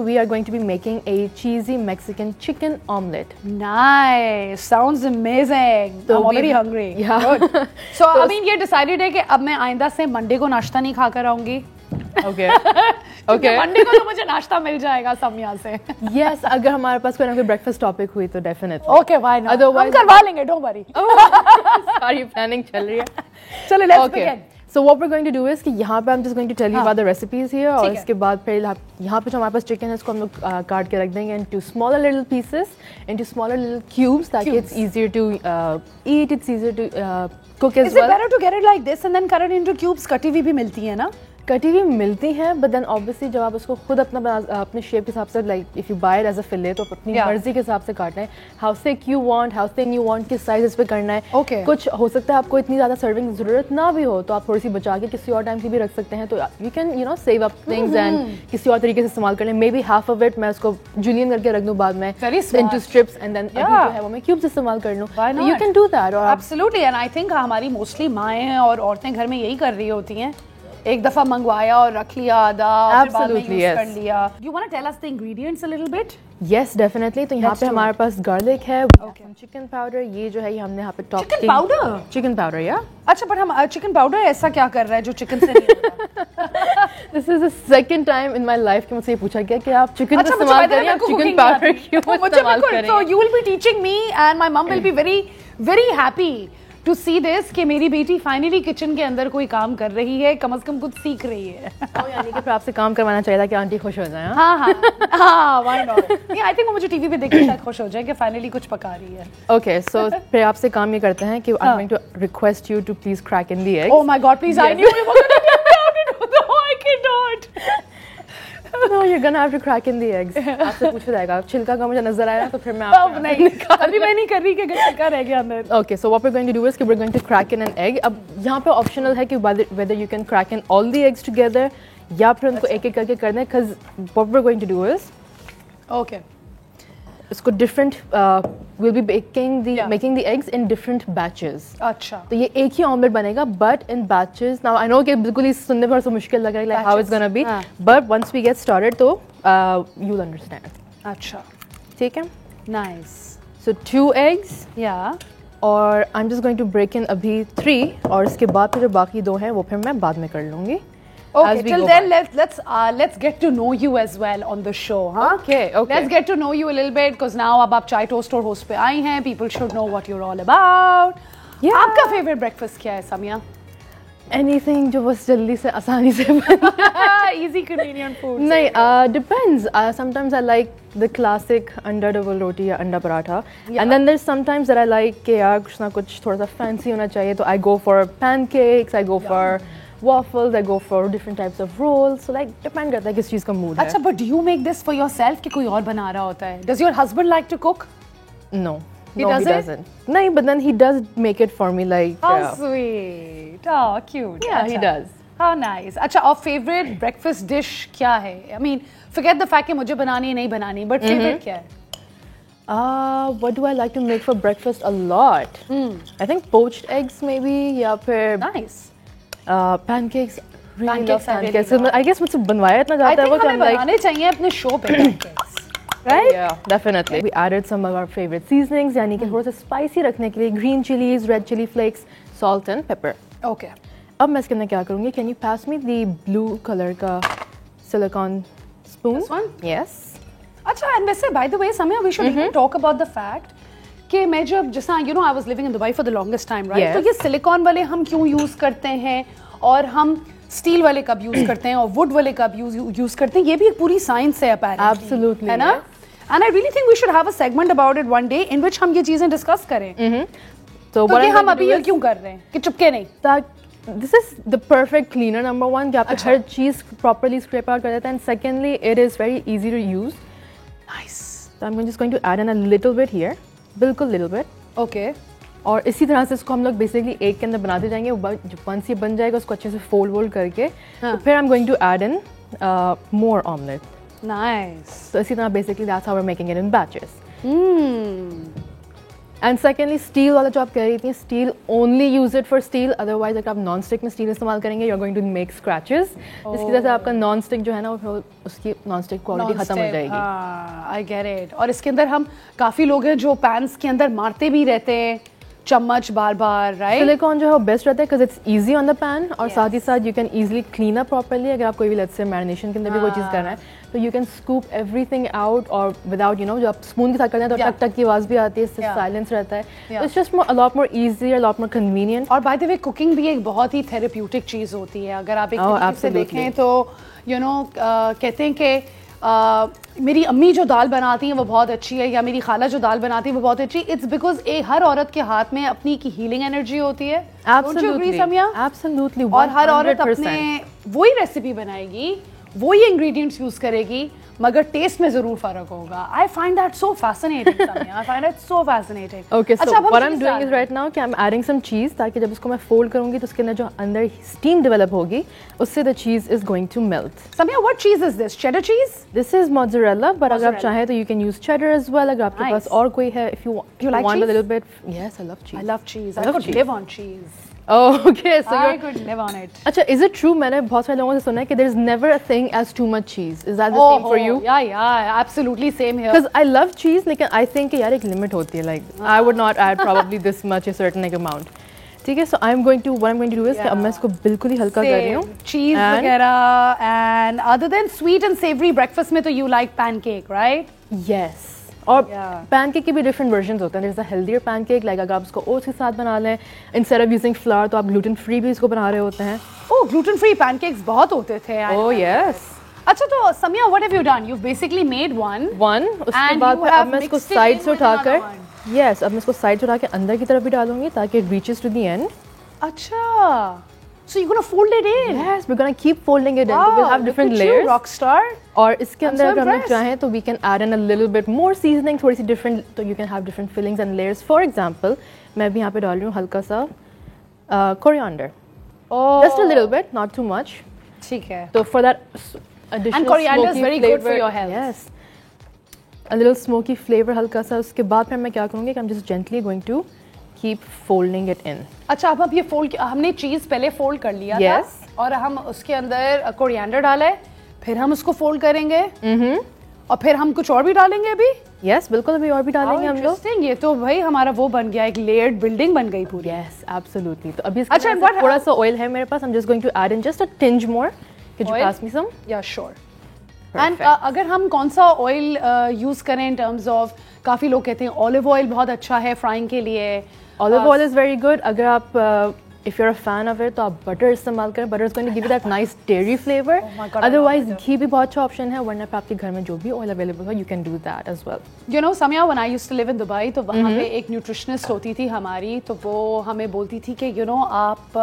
We are going to be making a cheesy Mexican chicken omelet. Nice, sounds amazing. So I'm already hungry. Yeah. Good. So I mean ये decided है कि अब मैं आइंदा से Monday को नाश्ता नहीं खाकर आऊँगी. Okay. Okay. मंडे को तो मुझे नाश्ता मिल जाएगा समया से. Yes, अगर हमारे पास कोई ना कोई breakfast topic हुई तो definitely. Okay, why not? Otherwise, हम करवा लेंगे, don't worry. सारी planning चल रही है. चलो let's begin. So what we're going to do is कि यहाँ पे I'm just going to tell you about the recipes here और इसके बाद फिर यहाँ पे जो हमारे पास chicken है इसको हम लोग काट के रख देंगे into smaller little pieces, into smaller little cubes ताकि it's easier to eat, it's easier to cook as well. Is it better to get it like this and then cut it into cubes? कटी हुई भी मिलती है ना? कटी हुई मिलती हैं, but then obviously जब आप उसको खुद अपने शेप के हिसाब से like if you buy it as a fillet तो अपनी मर्जी के हिसाब से काटना है. How thick you want, how thin you want, किस साइज इस पे करना है. Okay. कुछ हो सकता है आपको इतनी ज़्यादा सर्विंग ज़रूरत ना भी हो तो आप थोड़ी सी बचा के किसी और टाइम की भी रख सकते हैं तो you can save up things and किसी और तरीके से इस्तेमाल कर लें. Maybe half of it मैं उसको julienne करके रख दूँ बाद में into strips and then अभी जो है वो मैं cubes इस्तेमाल कर लूँ. You can do that. Absolutely, and I think हमारी mostly माएँ और औरतें घर में यही कर रही होती हैं. एक दफा मंगवाया और रख लिया आधा और बाद में यूज कर लिया. You want to tell us the ingredients a little bit? Yes, definitely. तो यहाँ पे हमारे पास garlic है, chicken powder. ये जो है ये हमने यहाँ पे top chicken powder. Chicken powder, yeah. अच्छा, but हम chicken powder ऐसा क्या कर रहा है जो chicken से नहीं होता? This is the second time in my life कि मुझसे ये पूछा गया कि आप chicken का इस्तेमाल करें या chicken powder क्यों इस्तेमाल करें? So you will be teaching me and my mom will be very, very happy to see this कि मेरी बेटी फाइनली किचन के अंदर कोई काम कर रही है, कम से कम कुछ सीख रही है. यानी कि फिर आपसे काम करवाना चाहिए था कि आंटी खुश हो जाए. हाँ, why not? I think वो मुझे टीवी पे देख के शायद खुश हो जाए कि फाइनली कुछ पका रही है. Okay, so फिर आपसे काम ये करते हैं कि I'm going to request you to please crack in the eggs. Oh my God, please! I knew you were going to tell me how to do that. No, I cannot. No, you're gonna have to crack in the eggs. आपसे पूछा जाएगा. छिलका का मुझे नजर आया तो फिर मैं आपको नहीं. अभी मैं नहीं कर रही कि छिलका रह गया अंदर. Okay, so what we're going to do is कि we're going to crack in an egg. अब यहाँ पे optional है कि whether you can crack in all the eggs together या फिर उनको एक-एक करके करना है. Because what we're going to do is, okay, इसको different we'll be making the eggs in different batches. अच्छा. तो ये एक ही ऑमलेट बनेगा but in batches. Now I know कि बिल्कुल ही सुनने पर तो मुश्किल लग रहा है like how it's gonna be. But once we get started तो you'll understand. अच्छा. ठीक है? Nice. So 2 eggs. Yeah. और I'm just going to break in अभी 3 और इसके बाद फिर जो बाकी 2 हैं वो फिर मैं बाद में कर लूँगी. Okay, till then let's get to know you as well on the show, huh? Okay. Let's get to know you a little bit because now अब आप चाय टोस्ट और होस्ट पे आई हैं. People should know what you're all about. Yeah. आपका favorite breakfast क्या है Samia? Anything जो बस जल्दी से आसानी से बने. Easy, convenient food. नहीं, depends. Sometimes I like the classic अंडा डबल रोटी या अंडा paratha. And then there's sometimes that I like कि यार कुछ ना कुछ थोड़ा सा fancy होना चाहिए तो I go for pancakes, I go for waffles, I go for different types of rolls. So like depend करता है किस चीज़ का mood है. अच्छा, but do you make this for yourself कि कोई और बना रहा होता है? Does your husband like to cook? No. He doesn't. No, but then he does make it for me like. How sweet. Oh, cute. Yeah, he does. How nice. अच्छा, और favorite breakfast dish क्या है? I mean, forget the fact कि मुझे बनानी है नहीं बनानी, but favorite क्या है? What do I like to make for breakfast a lot? I think poached eggs maybe या फिर. Nice. Pancakes. Really love pancakes. I guess मुझसे बनवाया इतना जाता है वो कि हमें बनाने चाहिए अपने शो पे pancakes. Right? Yeah, definitely. We added some of our favorite seasonings यानी कि थोड़ा सा spicy रखने के लिए green chilies, red chili flakes, salt and pepper. Okay. अब मैं इसके अंदर क्या करूँगी? Can you pass me the blue color का silicone spoon? This one? Yes. अच्छा, and वैसे by the way, Samya, we should even talk about the fact कि मैं जब जैसा I was living in Dubai for the longest time, right? तो ये silicon वाले हम क्यों यूज करते हैं और हम स्टील वाले कब यूज करते हैं और वुड वाले कब यूज करते हैं, ये भी एक पूरी साइंस है apparently. Absolutely. है ना? And I really think we should have a segment about it one day in which हम ये चीजें डिस्कस करें. तो ये हम अभी ये क्यों कर रहे हैं कि चुपके नहीं? This is the perfect cleaner number 1 कि आप हर चीज properly scrape out कर देते हैं. And secondly, it is very easy to use. Nice. So I'm just going to add in a little bit here. बिल्कुल little bit. Okay. और इसी तरह से इसको हम लोग बेसिकली एक के अंदर बनाते जाएंगे. Once ये बन जाएगा उसको अच्छे से फोल्ड करके तो फिर I'm going to add in more omelette. Nice. So इसी तरह basically that's how we're making it in batches. And secondly steel वाला जो आप कह रही थी, steel only use it for steel, otherwise अगर आप नॉन स्टिक में स्टील इस्तेमाल करेंगे you are going to make scratches, जिसकी वजह से आपका नॉन स्टिक जो है ना वो उसकी नॉन स्टिक क्वालिटी खत्म हो जाएगी। I get it. और इसके अंदर हम काफ़ी लोग हैं जो पैन्स के अंदर मारते भी रहते हैं चम्मच बार बार, राइट? सिलिकॉन जो है वो बेस्ट रहता है because it's easy on the pan, और साथ ही साथ you can easily clean up properly. अगर आप कोई भी लेट्स से मैरिनेशन के अंदर भी कोई चीज़ कर रहे हैं तो you can scoop everything out, और विदाउट यू नो जो आप स्पून के साथ करते हैं तो टक टक की आवाज़ भी आती है, इससे साइलेंस रहता है। It's just a lot more easy, a lot more convenient. और बाय द वे कुकिंग भी एक बहुत ही थेरेप्यूटिक चीज़ होती है। अगर आप एक तरीके से देखें तो यू नो कहते हैं कि मेरी अम्मी जो दाल बनाती हैं वो बहुत अच्छी है, या मेरी खाला जो दाल बनाती है वो बहुत अच्छी। इट्स बिकॉज हर औरत के हाथ में अपनी की हीलिंग एनर्जी होती है। एब्सोल्युटली। और हर औरत अपने वही रेसिपी बनाएगी, वही इंग्रेडिएंट्स यूज करेगी, मगर टेस्ट में जरूर फर्क होगा। I find that so fascinating. I find that so fascinating. Okay, so what I am doing is right now कि आई एम एडिंग सम चीज, ताकि जब इसको मैं फोल्ड करूंगी तो उसके अंदर जो अंदर स्टीम डेवलप होगी उससे the cheese is going to melt. Samiya, what cheese is this? Cheddar cheese? This is mozzarella, but अगर आप चाहें तो you can use cheddar as well. अगर आपके पास और कोई है, if you want a little bit. Yes, I love cheese. I love cheese. I could live on cheese. Oh, okay. So I could live on it. अच्छा, is it true? मैंने बहुत सारे लोगों से सुना है कि there is never a thing as too much cheese. Is that the same for you? Yeah, absolutely same here. Because I love cheese, लेकिन I think कि यार एक limit होती है. Like I would not add probably this much, a certain like amount. ठीक है, so what I'm going to do is कि अब मैं इसको बिल्कुल ही हल्का कर रही हूँ. Cheese वगैरह, and other than sweet and savory breakfast में तो you like pancake, right? Yes. और पैनकेक के भी डिफरेंट वर्जन्स होते हैं। There is a healthier pancake, like अगर आप इसको ओट्स के साथ बना लें इंस्टेड ऑफ यूजिंग फ्लावर, तो आप ग्लूटेन फ्री भी इसको बना रहे होते हैं। ओह, ग्लूटेन फ्री पैनकेक्स बहुत होते थे। Oh yes. अच्छा, तो Samiya, what have you done? You basically made one, उसके बाद अब मैं इसको साइड से उठाकर, यस, अब मैं इसको साइड से उठा के अंदर की तरफ भी डालूंगी ताकि it reaches to the end. अच्छा, so you're gonna fold it in? Yes, we're gonna keep folding it in. So we'll have different layers. Rockstar. और इसके अंदर अगर हम चाहें तो we can add in a little bit more seasoning, थोड़ी सी different, तो you can have different fillings and layers. For example, मैं भी यहाँ पे डाल रही हूँ हल्का सा coriander. Oh. Just a little bit, not too much. ठीक है. So for that additional and coriander is very flavor, good for your health. Yes. A little smoky flavor हल्का सा। उसके बाद फिर मैं क्या करूँगी कि I'm just gently going to keep folding it in. अच्छा, अब ये फोल्ड, हमने चीज पहले फोल्ड कर लिया था और हम उसके अंदर कोरिएंडर डाला है, फिर हम उसको फोल्ड करेंगे और फिर हम कुछ और भी डालेंगे अभी। यस, बिल्कुल, अभी और भी डालेंगे हम लोग। ये तो भाई हमारा वो बन गया, एक लेयर्ड बिल्डिंग बन गई पूरी। Yes, absolutely. तो अभी अच्छा, थोड़ा सा ऑयल है मेरे पास, I am just going to add in just a tinge more. Could you pass me some? Yeah, sure. And अगर हम कौन सा ऑयल यूज करें इन टर्म्स ऑफ, काफी लोग कहते हैं ऑलिव ऑयल बहुत अच्छा है फ्राइंग के लिए। Olive oil is very good. अगर आप if you're a fan of it तो आप बटर इस्तेमाल करें। Butter is going to give you that nice dairy flavor. Otherwise घी भी बहुत अच्छा ऑप्शन है, वरना पे आपके घर में जो भी ऑयल अवेलेबल हो you can do that as well. You know, Samya, when I used to live in Dubai, तो वहाँ पे एक न्यूट्रिशनिस्ट होती थी हमारी, तो वो हमें बोलती थी कि you know आप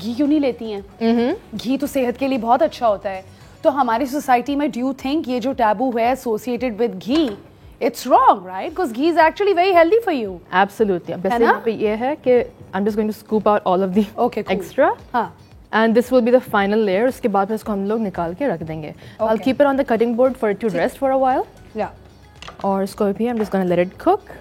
घी क्यों नहीं लेती हैं? घी तो सेहत के लिए बहुत अच्छा होता है। तो हमारी सोसाइटी में do you think ये जो टैबू है associated with ghee, it's wrong, right? Because ghee is actually very healthy for you. Absolutely. बस यहाँ पे ये है कि I'm just going to scoop out all of the extra. हाँ. And this will be the final layer. उसके बाद फिर इसको हम लोग निकाल के रख देंगे. I'll keep it on the cutting board for it to rest for a while. Yeah. और इसको भी I'm just going to let it cook.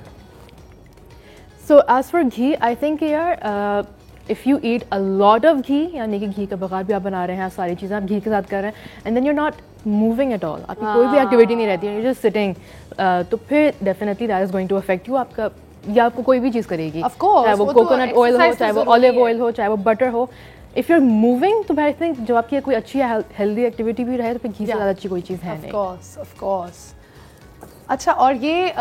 So as for ghee, I think यार if you eat a lot of ghee, यानी कि घी का बघार भी आप बना रहे हैं, सारी चीज़ें आप घी के साथ कर रहे हैं, and then you're not moving at all, आपकी कोई भी एक्टिविटी नहीं रहती है, you're just sitting, तो फिर definitely that is going to affect you, आपका या आपको कोई भी चीज़ करेगी, of course, चाहे वो कोकोनट ऑयल हो, चाहे वो ऑलिव ऑयल हो, चाहे वो बटर हो। If you're moving, तो I think जब आपकी कोई अच्छी हेल्दी एक्टिविटी भी रहे तो फिर घी से ज़्यादा अच्छी कोई चीज़ है नहीं। Of course. अच्छा, और ये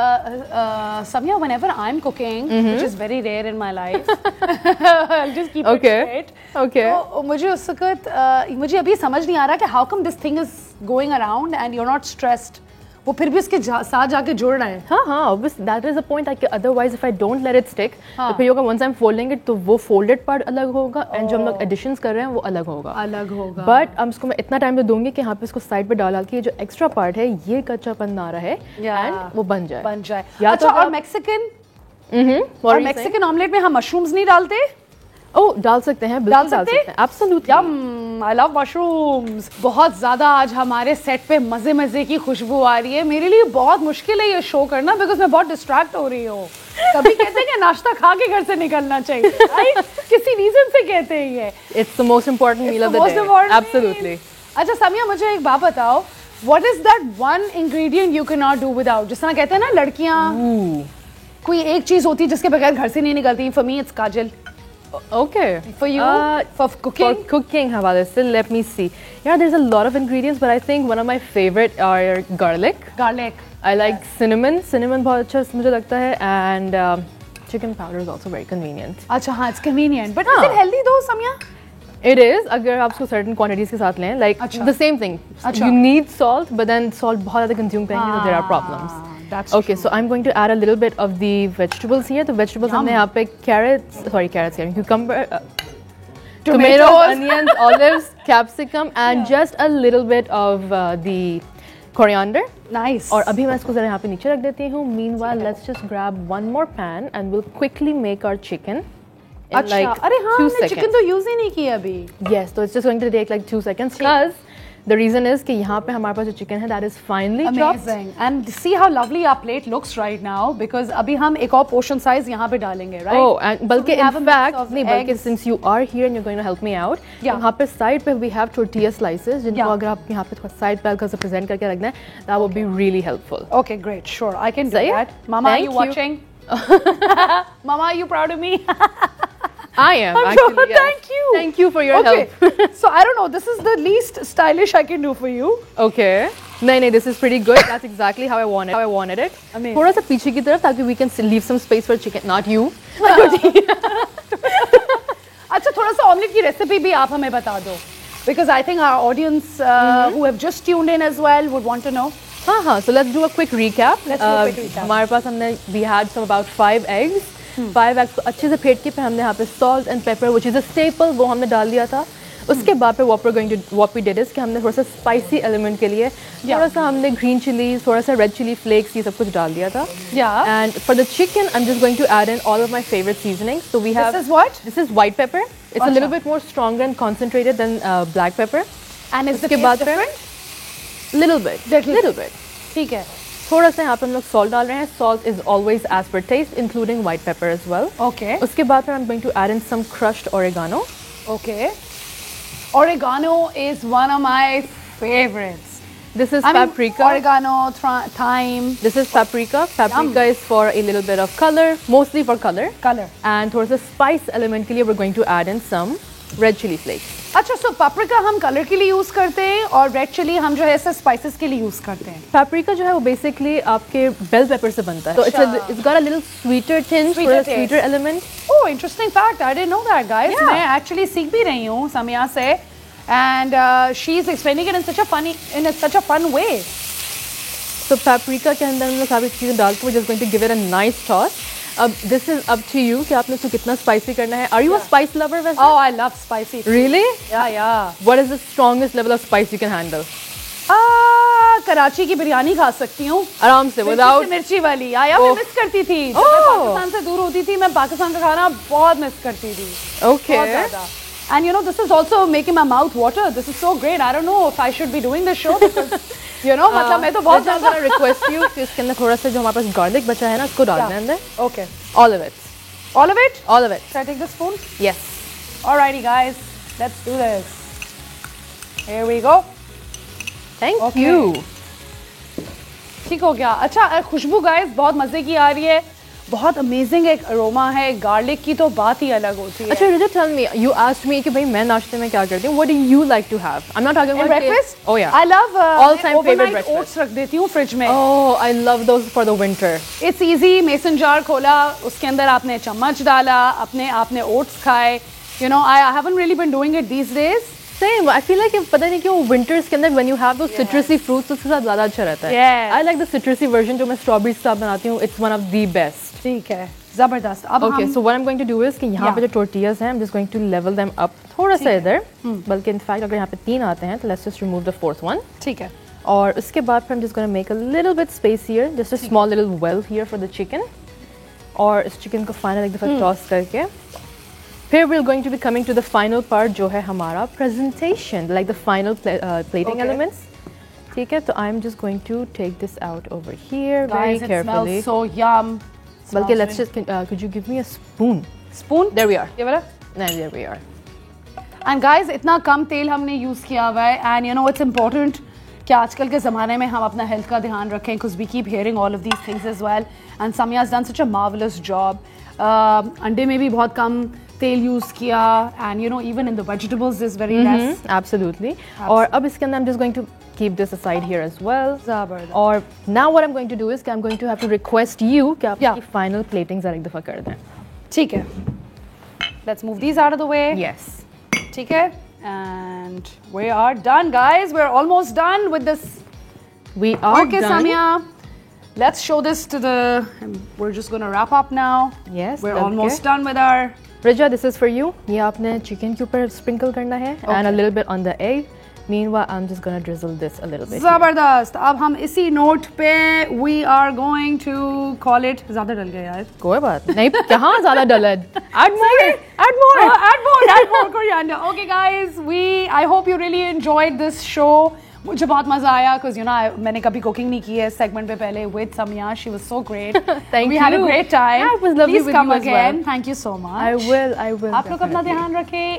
Samya, whenever I'm cooking, which is very rare in my life, I'll just keep it straight. Okay. तो मुझे उस वक्त मुझे अभी समझ नहीं आ रहा कि how come this thing is going around and you're not stressed. वो फिर भी उसके साथ जाके जुड़ रहा है। हाँ, obviously that is the point. Like otherwise if I don't let it stick, तो फिर होगा once I'm folding it तो वो folded part अलग होगा and जो हम लोग additions कर रहे हैं वो अलग होगा। But अब इसको मैं इतना टाइम तो दूंगी कि यहाँ पे इसको साइड पे डाल के ये जो एक्स्ट्रा पार्ट है ये कच्चापन ना रहे and वो बन जाए। अच्छा, और मैक्सिकन ऑमलेट में हम मशरूम्स नहीं डालते? ओह, डाल सकते हैं, बिल्कुल डाल सकते हैं, absolutely. Yum, I love mushrooms. बहुत ज़्यादा आज हमारे सेट पे मज़े की खुशबू आ रही है। मेरे लिए बहुत मुश्किल है ये शो करना बिकॉज मैं बहुत डिस्ट्रैक्ट हो रही हूँ। कभी कहते हैं कि नाश्ता खा के घर से निकलना चाहिए, राइट? किसी रीजन से कहते हैं ये. It's the most important meal of the most day. important Absolutely. meal. अच्छा सामिया, मुझे एक बात बताओ, what is that one ingredient you cannot do without? जिस तरह कहते हैं ना लड़कियाँ, कोई एक चीज होती है जिसके बगैर घर से नहीं निकलती. For me it's Kajal. Okay. For you? For cooking? For cooking हवाले से, let me see. Yeah, there's a lot of ingredients, but I think one of my favorite are garlic. Garlic. I like cinnamon. Cinnamon बहुत अच्छा मुझे लगता है, and chicken powder is also very convenient. अच्छा हाँ, it's convenient. But is it healthy though, Samia? It is, अगर आप उसको certain quantities के साथ लें, like the same thing. अच्छा. You need salt, but then salt बहुत ज़्यादा consume करेंगे तो there are problems. That's Okay, so I'm going to add a little bit of the vegetables here. तो vegetables हमने यहाँ पे carrots, cucumber, tomato, onions, olives, capsicum, and just a little bit of the coriander. Nice. और अभी मैं इसको ज़रा यहाँ पे नीचे रख देती हूँ. Meanwhile, let's just grab one more pan and we'll quickly make our chicken. अच्छा, अरे हाँ, हमने चिकन तो यूज ही नहीं किया अभी. Yes, so it's just going to take like 2 seconds. Because the reason is कि यहाँ पे हमारे पास जो चिकन है that is finely chopped. Amazing. And see how lovely our plate looks right now, because अभी हम एक और portion size यहाँ पे डालेंगे, right? Oh, and बल्कि in fact, नहीं बल्कि eggs. since you are here and you're going to help me out, Yeah. यहाँ पे side पे we have tortilla slices जिनको Yeah. अगर आप यहाँ पे थोड़ा side पे हल्का सा present करके रखना है, that would be really helpful. Okay, great. Sure, I can do Say it. that. Mama, Thank are you you. watching? Mama, are you proud of me? I am I'm actually. sure. Yes. Thank you. Thank you for your Okay. help. So I don't know. This is the least stylish I can do for you. Okay. नहीं, this is pretty good. That's exactly how I wanted it. Amazing. थोड़ा सा पीछे की तरफ ताकि we can leave some space for chicken. Not you. अच्छा, थोड़ा सा ऑमलेट की रेसिपी भी आप हमें बता दो. Because I think our audience who have just tuned in as well would want to know. हाँ. So let's do a quick recap. Let's do a quick recap. हमारे पास हमने we had some about 5 eggs. 5 eggs को अच्छे से फेंट के फिर हमने यहाँ पे salt and pepper, which is a staple, वो हमने डाल दिया था. उसके बाद पे what we did is कि हमने थोड़ा सा spicy element के लिए थोड़ा सा हमने green chilies, थोड़ा सा red chili flakes ये सब कुछ डाल दिया था. Yeah. And for the chicken, I'm just going to add in all of my favorite seasonings. So we have. This is what? This is white pepper. It's a little bit more stronger and concentrated than black pepper. And is the उसके taste बाद फिर different? little bit. ठीक है. थोड़ा सा यहाँ पे हम लोग salt डाल रहे हैं. Salt is always as per taste, including white pepper as well. Okay. उसके बाद फिर I'm going to add in some crushed oregano. Okay. Oregano is one of my favorites. This is I mean, paprika. oregano, thyme. This is paprika. Paprika is for a little bit of color, mostly for color. Color. And थोड़ा सा spice element के लिए we're going to add in some red chili flakes. अच्छा, so paprika हम colour के लिए use करते हैं और रेड चिली हम जो है ऐसे स्पाइसेस के लिए यूज करते हैं. Paprika जो है वो basically आपके bell pepper से बनता है. So it's got a little sweeter tinge, थोड़ा sweeter element. Oh, interesting fact. I didn't know that, guys. Yeah. मैं actually सीख भी रही हूँ सामिया से, and she's explaining it in such a fun way. So paprika के अंदर हम लोग सारी चीजें डाल के we're just going to give it a nice toss. अब this is up to you कि आपने इसको कितना spicy करना है. Are you a spice lover वैसे? Oh, I love spicy. Really? Yeah. What is the strongest level of spice you can handle? Karachi की बिरयानी खा सकती हूँ आराम से without मिर्ची वाली. मैं मिस करती थी जब मैं पाकिस्तान से दूर होती थी. मैं पाकिस्तान का खाना बहुत मिस करती थी. Okay. बहुत ज़्यादा. And you know, this is also making my mouth water. This is so great. I don't know if I should be doing this show because you know, मतलब मैं तो बहुत ज़्यादा request you कि इसके अंदर थोड़ा सा जो हमारे पास garlic बचा है ना उसको डाल दें अंदर. Okay. All of it. All of it? All of it. Should I take the spoon? Yes. Alrighty, guys. Let's do this. Here we go. Thank you. ठीक हो गया. अच्छा, खुशबू गाइस बहुत मजे की आ रही है. बहुत अमेजिंग एक अरोमा है. गार्लिक की तो बात ही अलग होती है. अच्छा, Rita, tell me, you asked me कि भाई मैं नाश्ते में क्या करती हूँ. What do you like to have? I'm not talking about breakfast. Oh yeah. I love all-time favorite breakfast. oats रख देती हूँ फ्रिज में. Oh, I love those for the winter. It's easy. Mason jar खोला, उसके अंदर आपने चम्मच डाला, आपने oats खाए. You know, I haven't really been doing it these days. Same. I feel like पता नहीं क्यों winters के अंदर when you have those citrusy fruits उसके साथ ज़्यादा अच्छा रहता है. Yes. I like the citrusy version जो मैं strawberry के साथ बनाती हूँ. It's one of the best. ठीक है, जबरदस्त. अब Okay, so what I'm going to do is कि यहाँ पे जो tortillas हैं, I'm just going to level them up थोड़ा सा इधर. बल्कि in fact अगर यहाँ पे 3 आते हैं, तो let's just remove the 4th one. ठीक है. और उसके बाद फिर I'm just going to make a little bit space here, just a small little well here for the chicken. और इस chicken को final एक दफ़ा toss करके फिर we're going to be coming to the final part जो है हमारा presentation, like the final plating elements. ठीक है, तो I'm just going to take this out over here very carefully. It smells so yum. बल्कि let's just could you give me a spoon? Spoon? There we are. ये वाला? There we are. And guys, इतना कम तेल हमने use किया हुआ है and you know it's important कि आजकल के ज़माने में हम अपना हेल्थ का ध्यान रखें because we keep hearing all of these things as well and Samya's done such a marvelous job. अंडे में भी बहुत कम तेल यूज़ किया and you know even in the vegetables there's very less. Absolutely. और अब इसके अंदर I'm just going to keep this aside here as well. ज़बरदस्त. और now what I'm going to do is कि I'm going to have to request you कि आप इसकी final plating ज़रा एक दफ़ा कर दें. ठीक है. Let's move these out of the way. Yes. ठीक है. And we are done, guys. We're almost done with this. We are okay, done. Samya. Let's show this to the. We're just gonna wrap up now. Yes. We're almost done with our. Rija, this is for you. ये आपने chicken के ऊपर sprinkle करना है and a little bit on the egg. Meanwhile, I'm just gonna drizzle this a little bit. ज़बरदस्त. अब हम इसी नोट पे we are going to call it. ज़्यादा डल गया यार. कोई बात नहीं. कहाँ ज़्यादा डला? Add more. Add more. Add more. Add more coriander. Okay, guys. I hope you really enjoyed this show. मुझे बहुत मजा आया because you know मैंने कभी कुकिंग नहीं की है सेगमेंट पे पहले with Samya. She was so great. Thank we you. had a great time. Yeah, it was lovely Please with come you as again. well. Thank you so much. I will. आप लोग अपना ध्यान रखें.